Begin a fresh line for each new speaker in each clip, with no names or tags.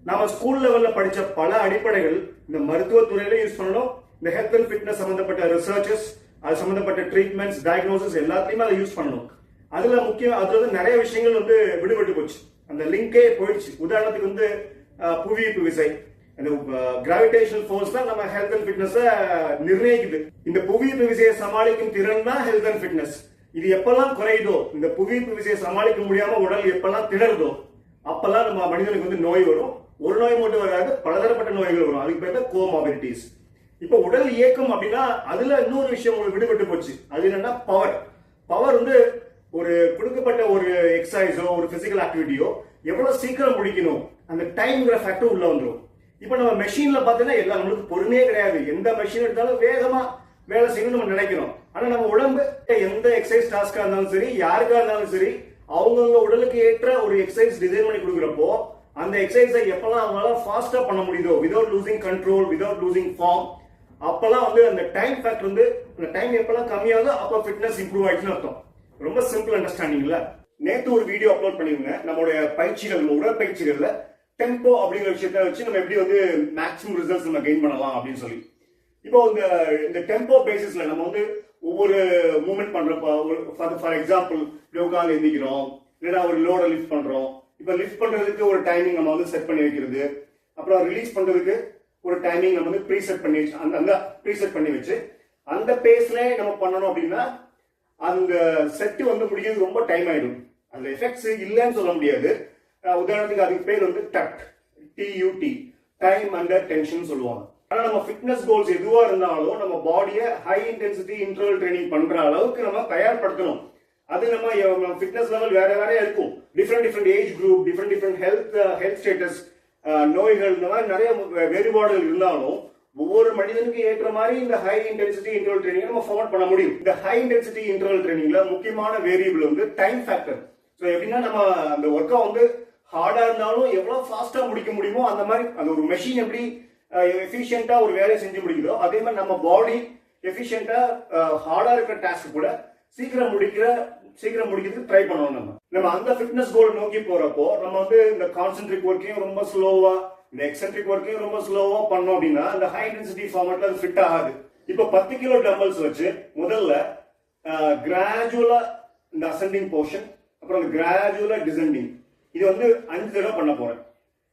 நாம ஸ்கூல் லெவல்ல படிச்ச பல அடிப்படைகள் இந்த மருத்துவத்துறையில யூஸ் பண்ணணும். இந்த ஹெல்த் அண்ட் ஃபிட்னஸ் சம்பந்தப்பட்ட ரிசர்ச்சஸ், அது சம்பந்தப்பட்ட ட்ரீட்மெண்ட்ஸ், டயக்னோசிஸ் எல்லாத்தையுமே அதை யூஸ் பண்ணணும். அதுல முக்கியம் அதுல வந்து நிறைய விஷயங்கள் வந்து விடுபட்டு போச்சு, அந்த லிங்கே போயிடுச்சு. உதாரணத்துக்கு வந்து புவியீர்ப்பு விசை, அந்த கிராவிடேஷனல் ஃபோர்ஸ் தான் நம்ம ஹெல்த் அண்ட் ஃபிட்னஸ் நிர்ணயிக்குது. இந்த புவியீர்ப்பு விசையை சமாளிக்கும் திறன் தான் ஹெல்த் அண்ட் ஃபிட்னஸ். இது எப்பெல்லாம் குறையுதோ, இந்த புவியீர்ப்பு விசையை சமாளிக்க முடியாம உடல் எப்பெல்லாம் திணறுதோ, அப்பெல்லாம் நம்ம மனிதனுக்கு வந்து நோய் வரும். ஒரு நோய் மட்டும் வராது, பலதரப்பட்ட நோய்கள் வரும். அதுக்கு பேர் தான் கோமார்பிடிஸ். இப்ப உடல் இயக்கம் அப்படின்னா அதுல இன்னொரு விஷயம் உங்களுக்கு விடுபட்டு போச்சு. அது என்னன்னா பவர். பவர் வந்து ஒரு கொடுக்கப்பட்ட ஒரு எக்ஸசைஸோ ஒரு பிசிக்கல் ஆக்டிவிட்டியோ எவ்வளவு சீக்கிரம் முடிக்கணும், அந்த டைம்ங்கிற ஃபேக்டர் உள்ள வந்துடும். இப்ப நம்ம மெஷின்ல பாத்தீங்கன்னா எல்லாம் நம்மளுக்கு பொறுமையே கிடையாது. எந்த மெஷின் எடுத்தாலும் வேகமா வேலை செய்யணும்னு நம்ம நினைக்கிறோம். ஆனா நம்ம உடம்பு எந்த எக்ஸசைஸ் டாஸ்கா இருந்தாலும் சரி, யாருக்கா இருந்தாலும் சரி, அவங்கவுங்க உடலுக்கு ஏற்ற ஒரு எக்ஸசைஸ் டிசைன் பண்ணி கொடுக்குறப்போ அந்த எக்ஸசைஸை எப்பெல்லாம் அவங்களால ஃபாஸ்டா பண்ண முடியுதோ, without losing control, without losing form, அப்பெல்லாம் வந்து அந்த டைம் ஃபேக்டர் வந்து அந்த டைம் எப்பெல்லாம் கம்மியாகுதோ அப்போ ஃபிட்னஸ் இம்ப்ரூவ் ஆயிடுச்சுன்னு அர்த்தம். ரொம்ப சிம்பிள் அண்டர்ஸ்டாண்டிங்ல நேற்று ஒரு வீடியோ அப்லோட் பண்ணிருங்க. நம்மளுடைய பயிற்சிகள், உடற்பயிற்சிகள்ல டெம்போ அப்படிங்கிற விஷயத்த வச்சு நம்ம எப்படி வந்து மேக்ஸிமம் ரிசல்ட்ஸ் நம்ம கெயின் பண்ணலாம் அப்படின்னு சொல்லி. இப்போ இந்த டெம்போ பேசிஸ்ல நம்ம வந்து ஒவ்வொரு மூவ்மெண்ட் பண்றப்போ, ஃபார் எக்ஸாம்பிள் உட்கார்ந்து எந்திக்கிறோம், இல்லைன்னா ஒரு லோட லிஃப்ட் பண்றோம். இப்போ லிஃப்ட் பண்றதுக்கு ஒரு டைமிங் நம்ம வந்து செட் பண்ணி வைக்கிறது, அப்புறம் ரிலீஸ் பண்றதுக்கு ஒரு டைமிங் நம்ம வந்து ப்ரீசெட் பண்ணி வச்சு, அந்த ப்ரீசெட் பண்ணி வச்சு அந்த பேஸ்ல நம்ம பண்ணணும் அப்படின்னா அந்த செட் வந்து முடிக்கிறது ரொம்ப டைம் ஆயிடும். அந்த எஃபெக்ட்ஸ் இல்லைன்னு சொல்ல முடியாது. உதாரணத்துக்கு அதுக்கு பேர் வந்து TUT, டைம் அண்டர் டென்ஷன் சொல்லுவாங்க. ஆனா நம்ம ஃபிட்னஸ் கோல்ஸ் எதுவா இருந்தாலும் நம்ம பாடியை ஹை இன்டென்சிட்டி இன்டர்வல் ட்ரைனிங் பண்ற அளவுக்கு நம்ம தயார்படுத்தணும். அது நம்ம ஃபிட்னஸ் லெவல் வேற வேற இருக்கும். Different age group, different health status, நோய்கள், இந்த மாதிரி நிறைய வேறுபாடுகள் இருந்தாலும் ஒவ்வொரு மனிதனுக்கு ஏற்ற மாதிரி இந்த ஹை இன்டென்சிட்டி இன்டர்வல் ட்ரைனிங் நம்ம ஃபார்வர்ட் பண்ண முடியும். இந்த ஹை இன்டென்சிட்டி இன்டர்வல் ட்ரைனிங்ல முக்கியமான வேரியபிள் வந்து டைம் ஃபேக்டர். ஸோ எப்படின்னா நம்ம அந்த ஒர்க்கை வந்து ஹார்டா இருந்தாலும் எவ்வளவு ஃபாஸ்டா முடிக்க முடியுமோ அந்த மாதிரி அந்த ஒரு மெஷின் எப்படி எஃபிஷியன்டா ஒரு வேலையை செஞ்சு முடிக்குதோ அதே மாதிரி நம்ம பாடி எஃபிஷியன்டா ஹார்டா இருக்கிற டாஸ்க் கூட சீக்கிரம் முடிக்கிறதுக்கு ட்ரை பண்ணணும். நம்ம அந்த ஃபிட்னஸ் கோல் நோக்கி போறப்போ நம்ம வந்து இந்த கான்சென்ட்ரிக் ஒர்க்கையும் ரொம்ப ஸ்லோவா, இந்த எக்ஸென்ட்ரிக் ஒர்க்கையும் ரொம்ப ஸ்லோவா பண்ணோம் அப்படின்னா அந்த ஹை இன்டென்சிட்டி ஃபார்மட்ல அது ஃபிட் ஆகாது. இப்போ 10 கிலோ டம்பல்ஸ் வச்சு முதல்ல கிராஜுவலா இந்த அசெண்டிங் போர்ஷன், அப்புறம் கிராஜுவலா டிசெண்டிங், இது வந்து 5 தடவை பண்ண போறேன்.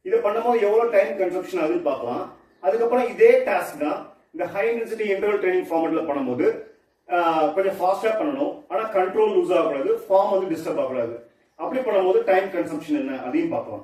இதை பண்ணும்போது எவ்வளவு டைம் கன்சப்ஷன் ஆகுதுன்னு பார்க்கலாம். அதுக்கப்புறம் இதே டாஸ்க் தான் இந்த ஹை இன்டென்சிட்டி இன்டர்வல் ட்ரைனிங் ஃபார்மட்ல பண்ணும்போது கொஞ்சம் ஃபாஸ்டா பண்ணணும். ஆனா கண்ட்ரோல் லூஸ் ஆகக்கூடாது, ஃபார்ம் வந்து டிஸ்டர்ப் ஆகக்கூடாது. அப்படி பண்ணும்போது டைம் கன்சம்ஷன் என்ன அதையும் பார்க்கலாம்.